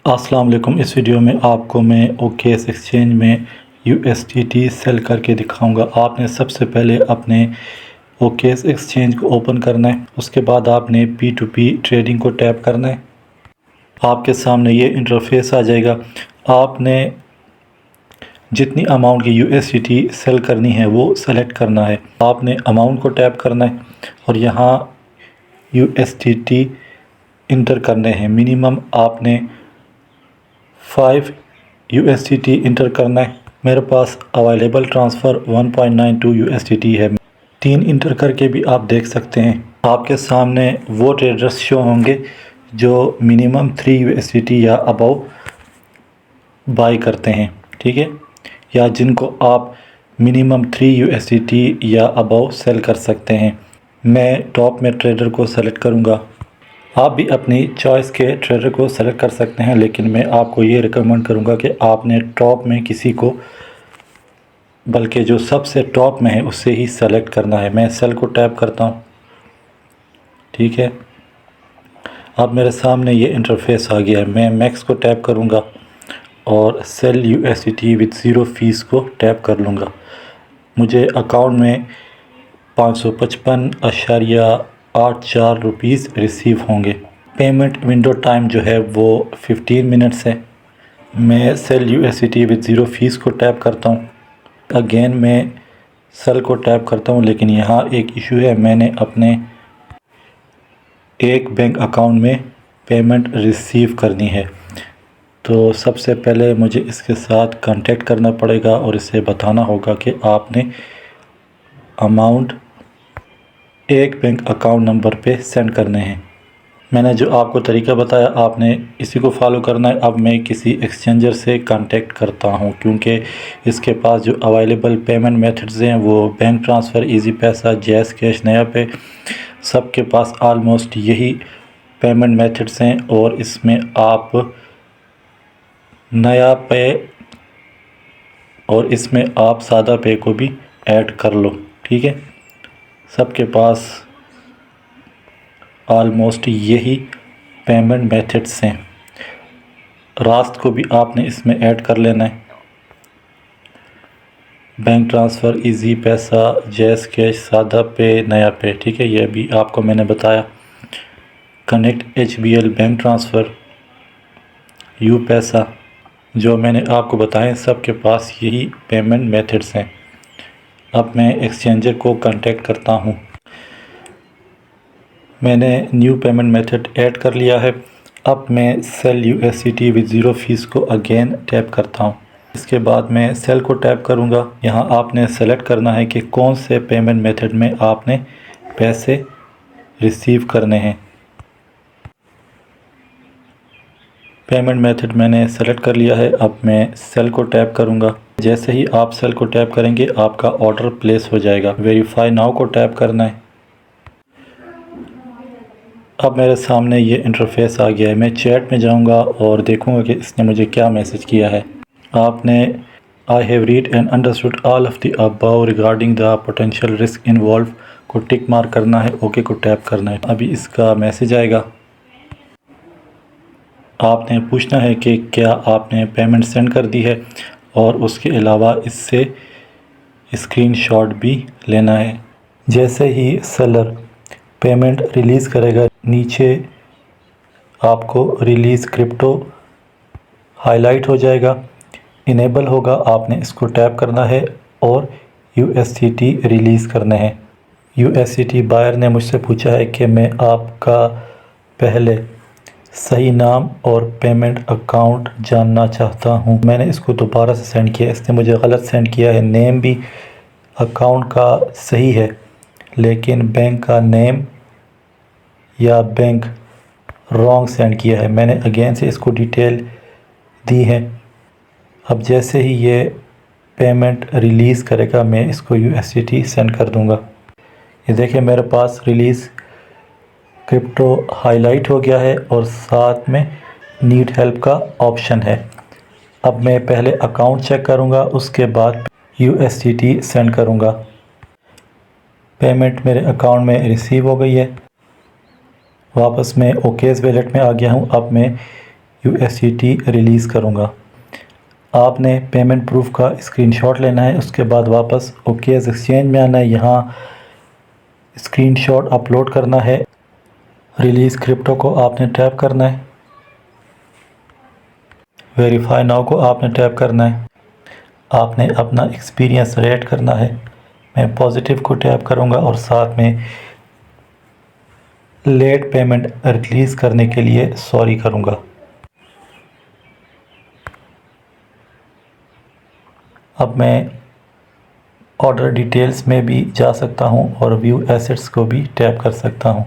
अस्सलाम वालेकुम। इस वीडियो में आपको मैं OKX एक्सचेंज में USDT सेल करके दिखाऊंगा। आपने सबसे पहले अपने OKX एक्सचेंज को ओपन करना है। उसके बाद आपने P2P ट्रेडिंग को टैप करना है। आपके सामने ये इंटरफेस आ जाएगा। आपने जितनी अमाउंट की USDT सेल करनी है वो सेलेक्ट करना है। आपने अमाउंट को टैप करना है और यहाँ USDT इंटर करने हैं। मिनिमम आपने 5 USDT इंटर करना है। मेरे पास अवेलेबल ट्रांसफ़र 1.92 USDT है। 3 इंटर करके भी आप देख सकते हैं। आपके सामने वो ट्रेडर्स शो होंगे जो मिनिमम 3 USDT या अबव बाई करते हैं, ठीक है, या जिनको आप मिनिमम 3 USDT या अबव सेल कर सकते हैं। मैं टॉप में ट्रेडर को सेलेक्ट करूँगा। आप भी अपनी चॉइस के ट्रेडर को सेलेक्ट कर सकते हैं, लेकिन मैं आपको ये रिकमेंड करूँगा कि आपने टॉप में किसी को, बल्कि जो सबसे टॉप में है उससे ही सेलेक्ट करना है। मैं सेल को टैप करता हूँ, ठीक है। अब मेरे सामने ये इंटरफेस आ गया है। मैं मैक्स को टैप करूँगा और sell USDT with zero fees को टैप कर लूँगा। मुझे अकाउंट में 555.84 रुपीज़ रिसीव होंगे। पेमेंट विंडो टाइम जो है वो 15 मिनट्स है। मैं sell USDT with zero fees को टैप करता हूँ। अगेन मैं सेल को टैप करता हूँ, लेकिन यहाँ एक इशू है। मैंने अपने एक बैंक अकाउंट में पेमेंट रिसीव करनी है, तो सबसे पहले मुझे इसके साथ कांटेक्ट करना पड़ेगा और इसे बताना होगा कि आपने अमाउंट एक बैंक अकाउंट नंबर पे सेंड करने हैं। मैंने जो आपको तरीका बताया आपने इसी को फॉलो करना है। अब मैं किसी एक्सचेंजर से कांटेक्ट करता हूं, क्योंकि इसके पास जो अवेलेबल पेमेंट मेथड्स हैं वो बैंक ट्रांसफ़र, इजी पैसा, जैज़ कैश, नया पे, सबके पास आलमोस्ट यही पेमेंट मेथड्स हैं। और इसमें आप नया पे और इसमें आप सादा पे को भी ऐड कर लो, ठीक है। सबके पास आलमोस्ट यही पेमेंट मेथड्स हैं। रास्त को भी आपने इसमें ऐड कर लेना है। बैंक ट्रांसफ़र, इजी पैसा, जैज़ कैश, सादा पे, नया पे, ठीक है, ये भी आपको मैंने बताया। Connect HBL bank transfer, you पैसा, जो मैंने आपको बताएं, सबके पास यही पेमेंट मेथड्स हैं। अब मैं एक्सचेंजर को कांटेक्ट करता हूं। मैंने न्यू पेमेंट मेथड ऐड कर लिया है। अब मैं sell USDT with zero fees को अगेन टैप करता हूं। इसके बाद मैं सेल को टैप करूंगा। यहां आपने सेलेक्ट करना है कि कौन से पेमेंट मेथड में आपने पैसे रिसीव करने हैं। पेमेंट मेथड मैंने सेलेक्ट कर लिया है। अब मैं सेल को टैप करूंगा। जैसे ही आप सेल को टैप करेंगे आपका ऑर्डर प्लेस हो जाएगा। वेरीफाई नाउ को टैप करना है। अब मेरे सामने ये इंटरफेस आ गया है। मैं चैट में जाऊंगा और देखूंगा कि इसने मुझे क्या मैसेज किया है। आपने I have read and understood all of the above regarding the potential risk involve को टिक मार्क करना है, ओके को टैप करना है। अभी इसका मैसेज आएगा। आपने पूछना है कि क्या आपने पेमेंट सेंड कर दी है, और उसके अलावा इससे स्क्रीनशॉट भी लेना है। जैसे ही सेलर पेमेंट रिलीज़ करेगा, नीचे आपको रिलीज़ क्रिप्टो हाईलाइट हो जाएगा, इनेबल होगा। आपने इसको टैप करना है और USDT रिलीज़ करने हैं। USDT बायर ने मुझसे पूछा है कि मैं आपका पहले सही नाम और पेमेंट अकाउंट जानना चाहता हूं। मैंने इसको दोबारा से सेंड किया, इसने मुझे गलत सेंड किया है। नेम भी अकाउंट का सही है, लेकिन बैंक का नेम या बैंक रॉन्ग सेंड किया है। मैंने अगेन से इसको डिटेल दी है। अब जैसे ही ये पेमेंट रिलीज़ करेगा मैं इसको USDT सेंड कर दूंगा। ये देखिए मेरे पास रिलीज़ क्रिप्टो हाईलाइट हो गया है और साथ में नीड हेल्प का ऑप्शन है। अब मैं पहले अकाउंट चेक करूंगा, उसके बाद USDT सेंड करूंगा। पेमेंट मेरे अकाउंट में रिसीव हो गई है। वापस मैं OKX वॉलेट में आ गया हूं। अब मैं USDT रिलीज़ करूँगा। आपने पेमेंट प्रूफ का स्क्रीनशॉट लेना है, उसके बाद वापस OKX एक्सचेंज में आना है, यहाँ स्क्रीनशॉट अपलोड करना है, रिलीज़ क्रिप्टो को आपने टैप करना है, वेरीफाई नाउ को आपने टैप करना है, आपने अपना एक्सपीरियंस रेट करना है। मैं पॉजिटिव को टैप करूँगा और साथ में लेट पेमेंट रिलीज़ करने के लिए सॉरी करूँगा। अब मैं ऑर्डर डिटेल्स में भी जा सकता हूँ और व्यू एसेट्स को भी टैप कर सकता हूँ।